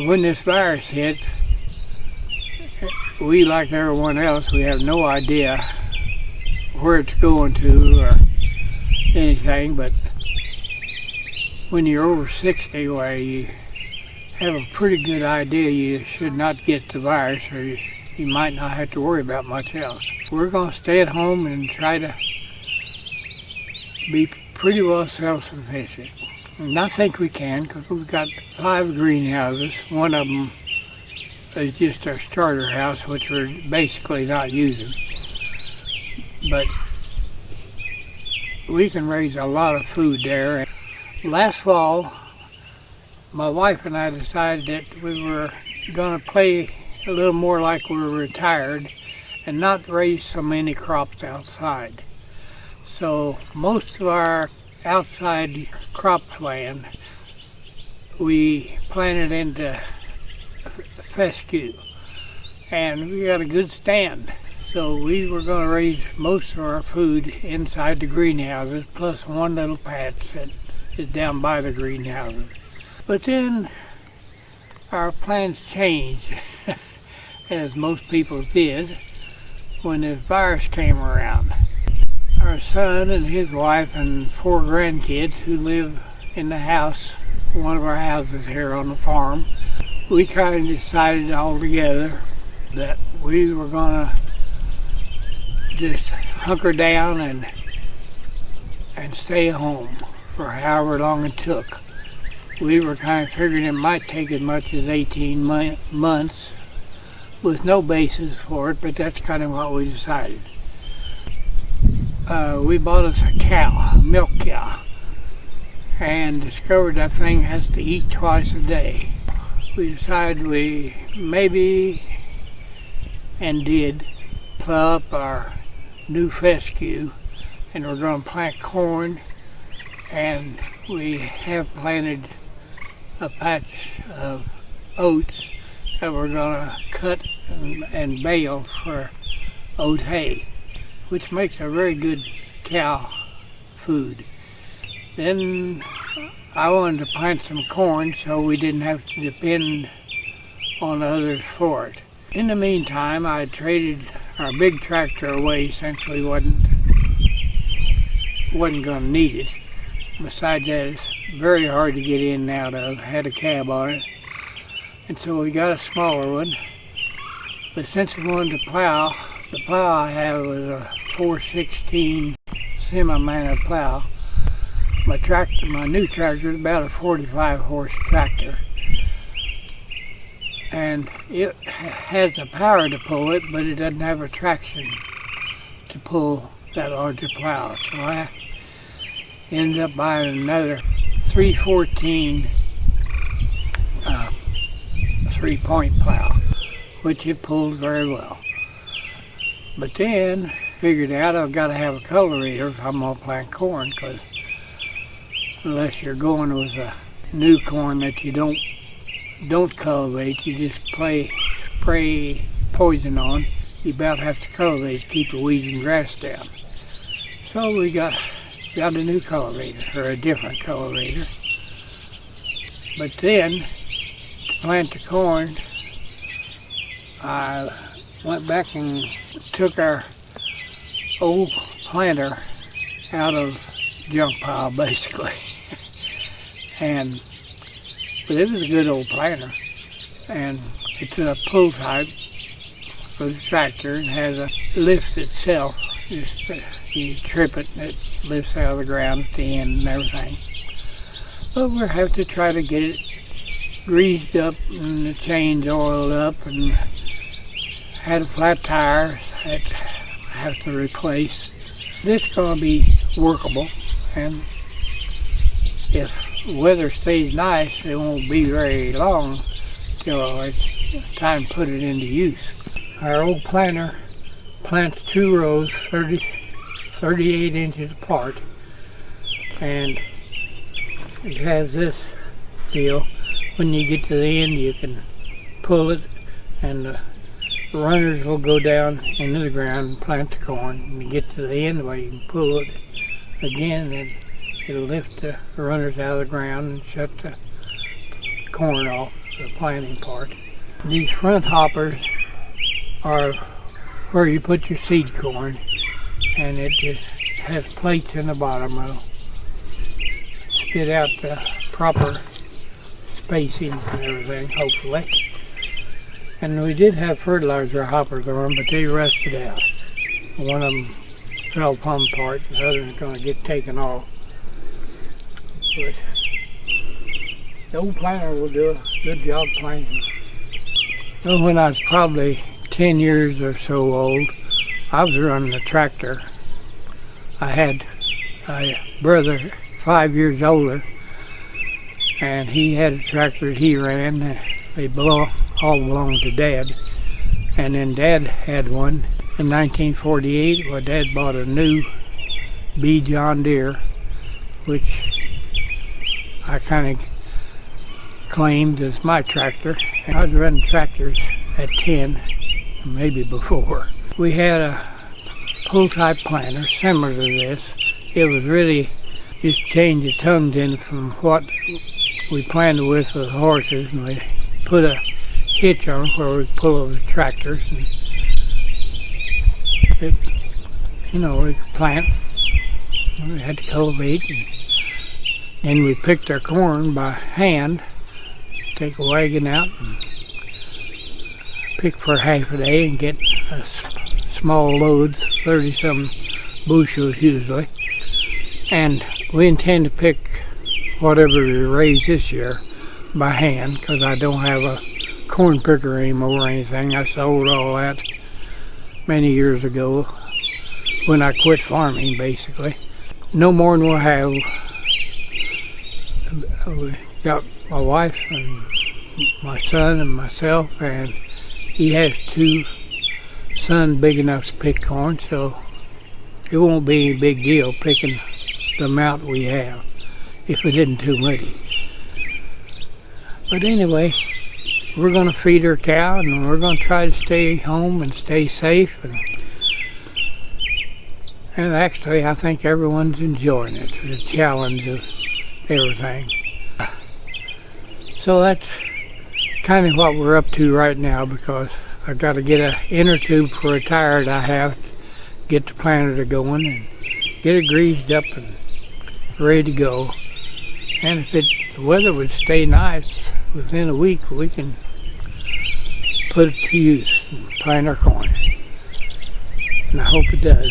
When this virus hit, we, like everyone else, we have no idea where it's going to or anything, but when you're over 60, well, you have a pretty good idea you should not get the virus, or you might not have to worry about much else. We're going to stay at home and try to be pretty well self-sufficient. And I think we can, because we've got 5 greenhouses. One of them is just our starter house, which we're basically not using. But we can raise a lot of food there. Last fall, my wife and I decided that we were going to play a little more like we were retired and not raise so many crops outside. So most of our outside cropland we planted into fescue, and we got a good stand. So we were going to raise most of our food inside the greenhouses, plus one little patch that is down by the greenhouses. But then our plans changed, as most people did, when this virus came around. Our son and his wife and 4 grandkids who live in the house, one of our houses here on the farm, we kind of decided all together that we were going to just hunker down and stay home for however long it took. We were kind of figuring it might take as much as 18 months with no basis for it, but that's kind of what we decided. We bought us a cow, a milk cow, and discovered that thing has to eat twice a day. We decided we maybe, and did, plow up our new fescue, and we're going to plant corn, and we have planted a patch of oats that we're going to cut and bale for oat hay, which makes a very good cow food. Then I wanted to plant some corn so we didn't have to depend on others for it. In the meantime, I traded our big tractor away since we wasn't going to need it. Besides that, it's very hard to get in and out of. Had a cab on it. And so we got a smaller one. But since we wanted to plow, the plow I have was a 416 semi-manual plow. My new tractor is about a 45 horse tractor. And it has the power to pull it, but it doesn't have a traction to pull that larger plow. So I ended up buying another 314 3-point plow, which it pulls very well. But then figured out I've got to have a cultivator if I'm going to plant corn, because unless you're going with a new corn that you don't cultivate, you just spray poison on, you about have to cultivate to keep the weeds and grass down. So we got a new cultivator, or a different cultivator. But then, to plant the corn, I went back and took our old planter out of junk pile, basically. But it was a good old planter, and it's a pull type for the tractor and has a lift itself. Just you trip it and it lifts out of the ground at the end and everything. But we'll have to try to get it greased up and the chains oiled up, and had a flat tire that I have to replace. This is going to be workable, and if weather stays nice, it won't be very long till it's time to put it into use. Our old planter plants 2 rows 38 inches apart, and it has this deal. When you get to the end, you can pull it, and the runners will go down into the ground and plant the corn. When you get to the end where you can pull it again, and it'll lift the runners out of the ground and shut the corn off. the planting part. These front hoppers are where you put your seed corn, and it just has plates in the bottom that'll spit out the proper spacing and everything, hopefully. And we did have fertilizer hoppers on them, but they rusted out. One of them fell plumb apart, and the other is going to get taken off. But the old planter will do a good job planting. Well, when I was probably 10 years or so old, I was running a tractor. I had a brother 5 years older, and he had a tractor he ran. They all belonged to Dad. And then Dad had one in 1948. Well, Dad bought a new B John Deere, which I kind of claimed as my tractor. And I was running tractors at 10, maybe before. We had a pull-type planter similar to this. It was really just change the tongues in from what we planted with the horses, and we put a hitch on where we pull over the tractors. And it, we could plant. We had to cultivate, and then we picked our corn by hand. Take a wagon out and pick for half a day and get a small loads, 30-some bushels usually. And we intend to pick whatever we raise this year by hand, because I don't have a corn picker anymore or anything. I sold all that many years ago when I quit farming, basically. No more than we'll have. We got my wife and my son and myself, and he has 2 sons big enough to pick corn, so it won't be a big deal picking the amount we have if it isn't too muddy. But anyway, we're going to feed our cow, and we're going to try to stay home and stay safe, and actually I think everyone's enjoying it, the challenge of everything. So that's kind of what we're up to right now, because I've got to get an inner tube for a tire that I have, get the planter going, and get it greased up and ready to go. And if the weather would stay nice, within a week we can put it to use and plant our corn. And I hope it does.